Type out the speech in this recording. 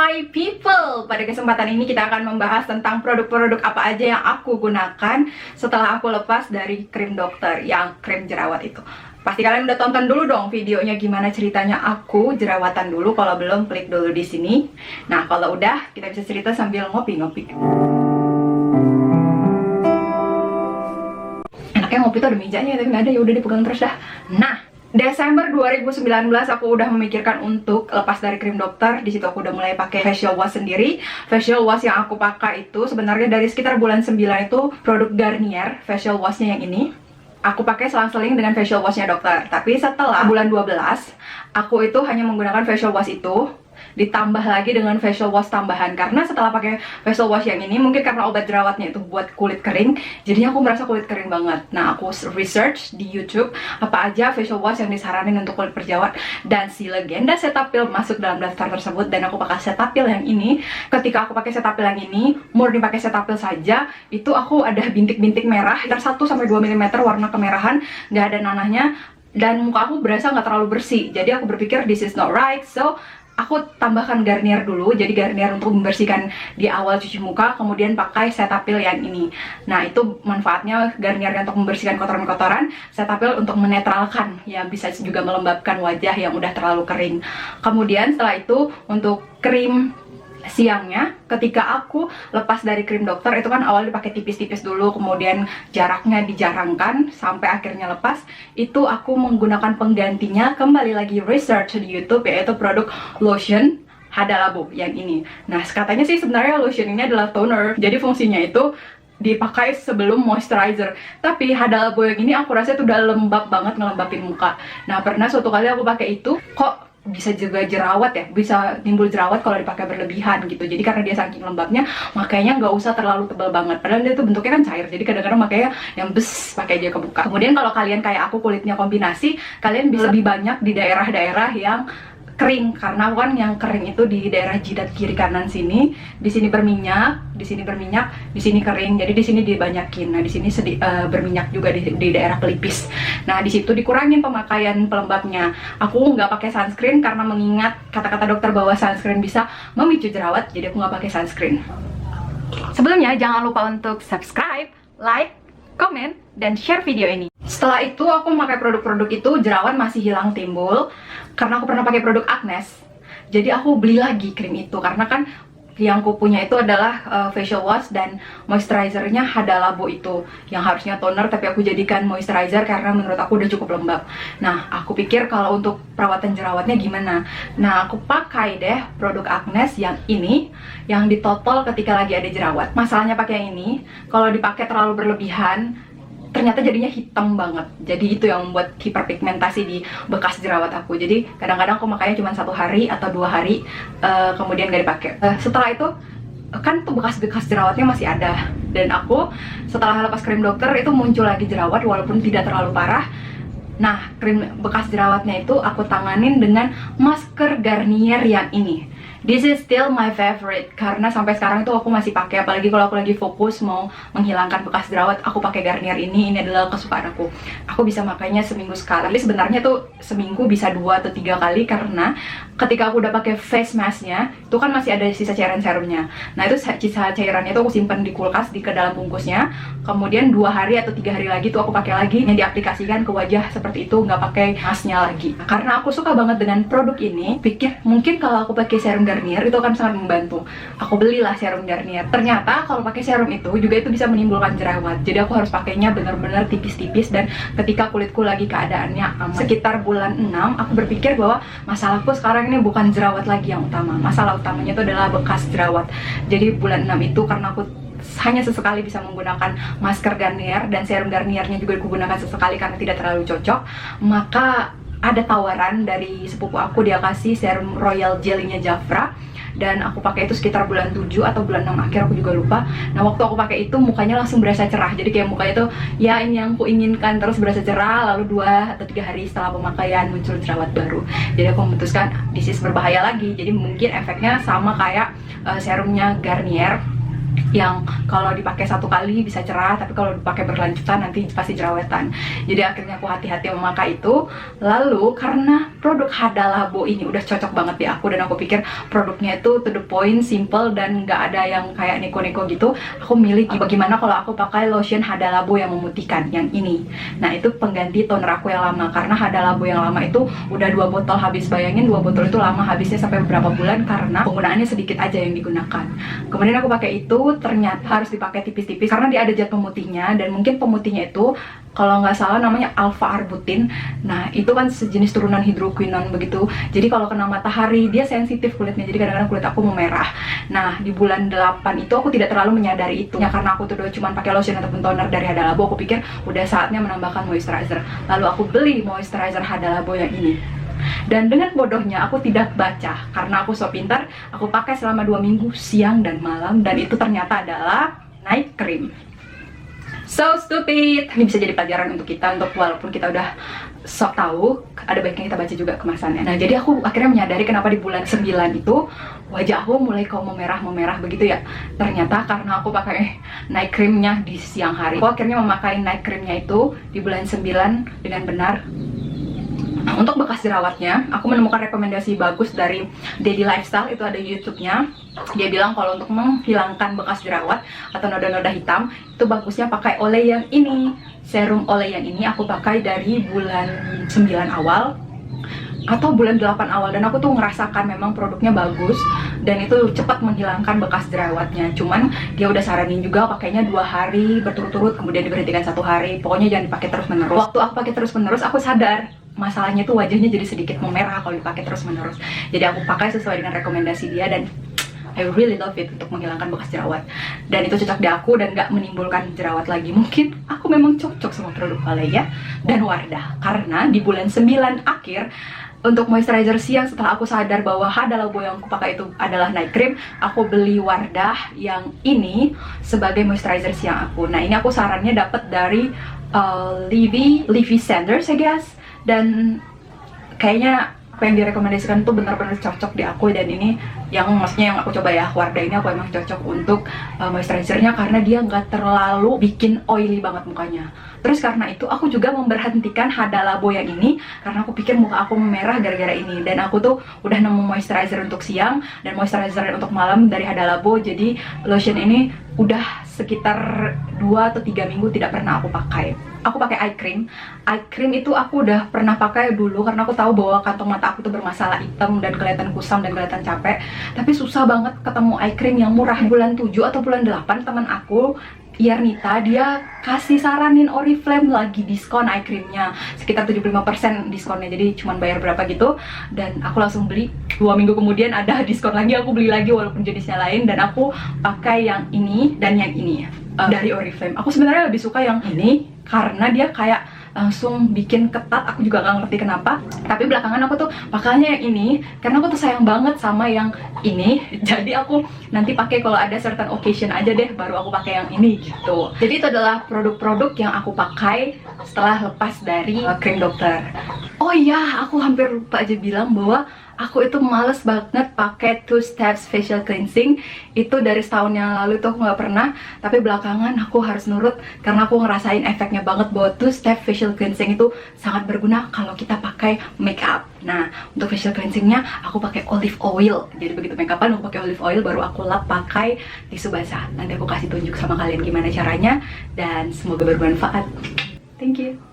Hi people, pada kesempatan ini kita akan membahas tentang produk-produk apa aja yang aku gunakan setelah aku lepas dari krim dokter yang krim jerawat itu. Pasti kalian udah tonton dulu dong videonya gimana ceritanya aku jerawatan dulu. Kalau belum, klik dulu di sini. Nah, kalau udah, kita bisa cerita sambil ngopi-ngopi. Enaknya ngopi tuh ada mejanya, tapi nggak ada, ya udah dipegang terus dah. Nah, Desember 2019 aku udah memikirkan untuk lepas dari krim dokter. Di situ aku udah mulai pakai facial wash sendiri. Facial wash yang aku pakai itu sebenarnya dari sekitar bulan 9 itu produk Garnier facial washnya yang ini. Aku pakai selang-seling dengan facial washnya dokter. Tapi setelah bulan 12, aku itu hanya menggunakan facial wash itu ditambah lagi dengan facial wash tambahan. Karena setelah pakai facial wash yang ini, mungkin karena obat jerawatnya itu buat kulit kering, jadinya aku merasa kulit kering banget. Nah, aku research di YouTube apa aja facial wash yang disaranin untuk kulit berjerawat, dan si legenda Cetaphil masuk dalam daftar tersebut. Dan aku pakai Cetaphil yang ini. Ketika aku pakai Cetaphil yang ini, murni pakai Cetaphil saja, itu aku ada bintik-bintik merah sekitar 1-2 mm warna kemerahan, nggak ada nanahnya, dan muka aku berasa nggak terlalu bersih. Jadi aku berpikir this is not right, so aku tambahkan Garnier dulu. Jadi Garnier untuk membersihkan di awal cuci muka, kemudian pakai Cetaphil yang ini. Nah, itu manfaatnya Garnier untuk membersihkan kotoran-kotoran, Cetaphil untuk menetralkan, ya bisa juga melembabkan wajah yang udah terlalu kering. Kemudian setelah itu untuk krim siangnya, ketika aku lepas dari krim dokter itu kan awalnya dipakai tipis-tipis dulu, kemudian jaraknya dijarangkan sampai akhirnya lepas. Itu aku menggunakan penggantinya, kembali lagi research di YouTube, yaitu produk lotion Hada Labo yang ini. Nah, katanya sih sebenarnya lotion ini adalah toner, jadi fungsinya itu dipakai sebelum moisturizer. Tapi Hada Labo yang ini aku rasa itu udah lembab banget, ngelembapin muka. Nah, pernah suatu kali aku pakai itu, kok bisa juga jerawat ya, bisa timbul jerawat kalau dipakai berlebihan gitu. Jadi karena dia saking lembabnya, makanya nggak usah terlalu tebal banget. Padahal dia tuh bentuknya kan cair, jadi kadang-kadang makanya yang pakai aja ke muka. Kemudian kalau kalian kayak aku kulitnya kombinasi, kalian bisa lebih banyak di daerah-daerah yang kering, karena kan yang kering itu di daerah jidat kiri kanan sini. Di sini berminyak, di sini berminyak, di sini kering. Jadi di sini dibanyakin. Nah, di sini berminyak juga di daerah pelipis. Nah, di situ dikurangin pemakaian pelembabnya. Aku nggak pakai sunscreen karena mengingat kata-kata dokter bahwa sunscreen bisa memicu jerawat. Jadi aku nggak pakai sunscreen. Sebelumnya jangan lupa untuk subscribe, like, komen, dan share video ini. Setelah itu aku memakai produk-produk itu, jerawat masih hilang timbul karena aku pernah pakai produk Agnes. Jadi aku beli lagi krim itu karena kan yang aku punya itu adalah facial wash dan moisturizernya Hada Labo itu, yang harusnya toner tapi aku jadikan moisturizer karena menurut aku udah cukup lembab. Nah, aku pikir kalau untuk perawatan jerawatnya gimana. Nah, aku pakai deh produk Agnes yang ini, yang ditotol ketika lagi ada jerawat. Masalahnya pakai yang ini, kalau dipakai terlalu berlebihan, ternyata jadinya hitam banget. Jadi itu yang membuat hiperpigmentasi di bekas jerawat aku. Jadi kadang-kadang aku makanya cuma 1 hari atau 2 hari, kemudian gak dipakai. Setelah itu kan tuh bekas-bekas jerawatnya masih ada, dan aku setelah lepas krim dokter itu muncul lagi jerawat walaupun tidak terlalu parah. Nah, krim bekas jerawatnya itu aku tanganin dengan masker Garnier yang ini. This is still my favorite karena sampai sekarang itu aku masih pakai, apalagi kalau aku lagi fokus mau menghilangkan bekas jerawat, aku pakai Garnier ini. Ini adalah kesukaan aku. Aku bisa makainya seminggu sekali. Tapi sebenarnya tuh seminggu bisa 2 atau 3 kali karena ketika aku udah pakai face masknya, itu kan masih ada sisa cairan serumnya. Nah, itu sisa cairannya itu aku simpan di kulkas ke dalam bungkusnya. Kemudian 2 hari atau 3 hari lagi tuh aku pakai lagi, yang diaplikasikan ke wajah seperti itu, nggak pakai masknya lagi. Karena aku suka banget dengan produk ini, pikir mungkin kalau aku pakai serum Garnier itu akan sangat membantu. Aku belilah serum Garnier. Ternyata kalau pakai serum itu juga itu bisa menimbulkan jerawat. Jadi aku harus pakainya benar-benar tipis-tipis, dan ketika kulitku lagi keadaannya aman. Sekitar bulan 6 aku berpikir bahwa masalahku sekarang ini bukan jerawat lagi yang utama. Masalah utamanya itu adalah bekas jerawat. Jadi bulan 6 itu karena aku hanya sesekali bisa menggunakan masker Garnier, dan serum Garniernya juga aku gunakan sesekali karena tidak terlalu cocok, maka ada tawaran dari sepupu aku, dia kasih serum Royal Jelly-nya Jafra, dan aku pakai itu sekitar bulan 7 atau bulan 6 akhir, aku juga lupa. Nah, waktu aku pakai itu mukanya langsung berasa cerah. Jadi kayak mukanya tuh ya ini yang aku inginkan, terus berasa cerah. Lalu 2 atau 3 hari setelah pemakaian muncul jerawat baru. Jadi aku memutuskan this is berbahaya lagi. Jadi mungkin efeknya sama kayak serumnya Garnier. yang kalau dipakai satu kali bisa cerah, tapi kalau dipakai berlanjutan nanti pasti jerawatan. Jadi akhirnya aku hati-hati memakai itu. Lalu karena produk Hada Labo ini udah cocok banget di aku, dan aku pikir produknya itu to the point, simple, dan nggak ada yang kayak neko-neko gitu, aku milih bagaimana kalau aku pakai lotion Hada Labo yang memutihkan, yang ini. Nah itu pengganti toner aku yang lama, karena Hada Labo yang lama itu udah 2 botol habis. Bayangin 2 botol itu lama habisnya sampai beberapa bulan karena penggunaannya sedikit aja yang digunakan. Kemudian aku pakai itu, ternyata harus dipakai tipis-tipis karena dia ada zat pemutihnya, dan mungkin pemutihnya itu kalau nggak salah namanya alpha arbutin. Nah itu kan sejenis turunan hidroquinon begitu, jadi kalau kena matahari dia sensitif kulitnya, jadi kadang-kadang kulit aku memerah. Nah di bulan 8 itu aku tidak terlalu menyadari itu ya, karena aku tuh cuma pakai lotion ataupun toner dari Hada Labo, aku pikir udah saatnya menambahkan moisturizer. Lalu aku beli moisturizer Hada Labo yang ini. Dan dengan bodohnya aku tidak baca, karena aku so pintar, aku pakai selama 2 minggu siang dan malam, dan itu ternyata adalah night cream. So stupid. Ini bisa jadi pelajaran untuk kita, untuk walaupun kita udah sok tahu, ada baiknya kita baca juga kemasannya. Nah jadi aku akhirnya menyadari kenapa di bulan 9 itu wajah aku mulai kok memerah begitu ya. Ternyata karena aku pakai night creamnya di siang hari. Aku akhirnya memakai night creamnya itu di bulan 9 dengan benar. Nah, untuk bekas jerawatnya, aku menemukan rekomendasi bagus dari Daddy Lifestyle, itu ada YouTube-nya. Dia bilang kalau untuk menghilangkan bekas jerawat atau noda-noda hitam, itu bagusnya pakai oleh yang ini. Serum oleh yang ini aku pakai dari bulan 9 awal atau bulan 8 awal, dan aku tuh ngerasakan memang produknya bagus dan itu cepat menghilangkan bekas jerawatnya. Cuman dia udah saranin juga pakainya 2 hari berturut-turut, kemudian diberhentikan 1 hari. Pokoknya jangan dipakai terus-menerus. Waktu aku pakai terus-menerus, aku sadar masalahnya tuh wajahnya jadi sedikit memerah kalau dipakai terus-menerus. Jadi aku pakai sesuai dengan rekomendasi dia, dan I really love it untuk menghilangkan bekas jerawat. Dan itu cocok di aku dan gak menimbulkan jerawat lagi. Mungkin aku memang cocok sama produk Balea dan Wardah, karena di bulan 9 akhir untuk moisturizer siang, setelah aku sadar bahwa Hada Labo yang aku pakai itu adalah night cream, aku beli Wardah yang ini sebagai moisturizer siang aku. Nah ini aku sarannya dapat dari Livy Sanders I guess, dan kayaknya apa yang direkomendasikan tuh benar-benar cocok di aku. Dan ini yang maksudnya yang aku coba ya, Wardah ini aku emang cocok untuk moisturizernya karena dia nggak terlalu bikin oily banget mukanya. Terus karena itu aku juga memberhentikan Hada Labo yang ini karena aku pikir muka aku memerah gara-gara ini. Dan aku tuh udah nemu moisturizer untuk siang dan moisturizer untuk malam dari Hada Labo. Jadi lotion ini udah sekitar 2 atau 3 minggu tidak pernah aku pakai. Aku pakai eye cream. Eye cream itu aku udah pernah pakai dulu karena aku tahu bahwa kantong mata aku tuh bermasalah, hitam dan kelihatan kusam dan kelihatan capek. Tapi susah banget ketemu eye cream yang murah. Bulan 7 atau bulan 8 teman aku Yarnita, dia kasih saranin Oriflame lagi diskon eye creamnya sekitar 75% diskonnya, jadi cuman bayar berapa gitu. Dan aku langsung beli, 2 minggu kemudian ada diskon lagi, aku beli lagi walaupun jenisnya lain. Dan aku pakai yang ini dan yang ini dari Oriflame. Aku sebenarnya lebih suka yang ini karena dia kayak langsung bikin ketat, aku juga gak ngerti kenapa. Tapi belakangan aku tuh pakainya yang ini karena aku tuh sayang banget sama yang ini. Jadi aku nanti pakai kalau ada certain occasion aja deh, baru aku pakai yang ini gitu. Jadi itu adalah produk-produk yang aku pakai setelah lepas dari krim dokter. Oh iya, aku hampir lupa aja bilang bahwa aku itu males banget pakai 2 steps facial cleansing. Itu dari setahun yang lalu tuh aku nggak pernah, tapi belakangan aku harus nurut karena aku ngerasain efeknya banget bahwa 2 step facial cleansing itu sangat berguna kalau kita pakai makeup. Nah untuk facial cleansingnya aku pakai olive oil. Jadi begitu makeupan aku pakai olive oil, baru aku lap pakai tisu basah. Nanti aku kasih tunjuk sama kalian gimana caranya, dan semoga bermanfaat. Thank you.